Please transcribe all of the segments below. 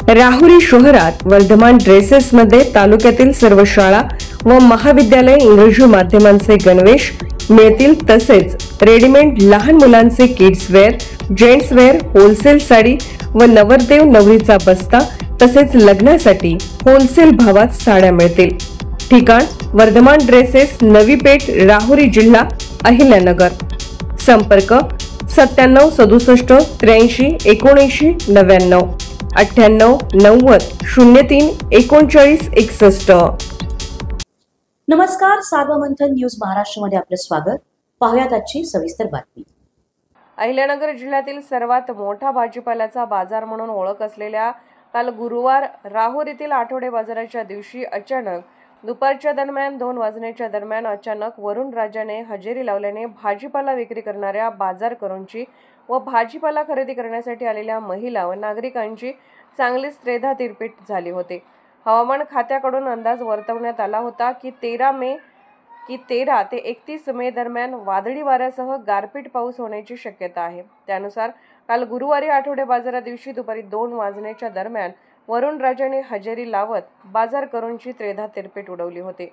राहुरी शहरात वर्धमान ड्रेसेसमध्ये तालुक्यातील सर्व शाळा व महाविद्यालय इंग्रजी माध्यमांचे गणवेश मिळतील। तसेच रेडीमेड लहान मुलांचे kids wear, gents wear, wholesale sari व नवरदेव नवरीचा बस्ता तसेच लग्नासाठी होलसेल भावात साड्या मिळतील। ठिकाण वर्धमान ड्रेसेस, नवी पेठ, राहुरी, जिल्हा अहिल्यानगर। संपर्क 97 67 83 79 99 98 90 03 39 61। नमस्कार, सार्वमंथन न्यूज महाराष्ट्रमध्ये आपले स्वागत। पाहुयात आजची सविस्तर बातमी। अहिल्यानगर जिल्ह्यातील सर्वात मोठा भाजीपाल्याचा बाजार म्हणून ओळख असलेल्या काल गुरुवार राहुरी येथील आठवडे बाजाराच्या दिवशी अचानक दुपारच्या दरम्यान 2 वाजण्याच्या दरम्यान अचानक वरुण राजाने हजेरी लावल्याने भाजीपाला विक्री करणाऱ्या बाजारकरूंची व भाजीपाला खरेदी करण्यासाठी आलेल्या महिला व नागरिकांची चांगलीच त्रेधा तिरपीट झाली होती। हवामान खात्याकडून अंदाज वर्तवण्यात आला होता की 13 ते 31 मे दरम्यान वादळी वाऱ्यासह गारपीट पाऊस होण्याची शक्यता आहे। त्यानुसार काल गुरुवारी आठवडे बाजारा दिवशी दुपारी 2 वाजण्याच्या दरम्यान वरुण राजाने हजेरी लावत बाजारकरूंची त्रेधा तिरपीट उडवली होती।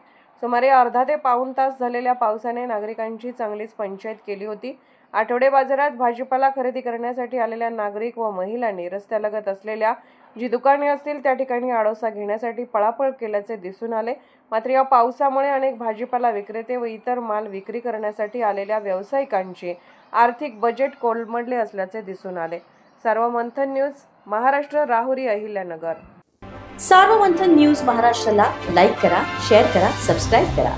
सुमारे अर्धा ते पाऊण तास झालेल्या पावसाने नागरिकांची चांगलीच पंचायत केली होती। आठवडे बाजारात भाजीपाला खरेदी करण्यासाठी आलेल्या नागरिक व महिलांनी रस्त्यालगत असलेल्या जी दुकाने असतील त्या ठिकाणी आडोसा घेण्यासाठी पळापळ केल्याचे दिसून आले। मात्र या पावसामुळे अनेक भाजीपाला विक्रेते व इतर माल विक्री करण्यासाठी आलेल्या व्यावसायिकांचे आर्थिक बजेट कोलमडले असल्याचे दिसून आले। सार्वमंथन न्यूज महाराष्ट्र, राहुरी, अहिल्यानगर। सार्वमंथन न्यूज महाराष्ट्राला लाईक करा, शेअर करा, सबस्क्राइब करा।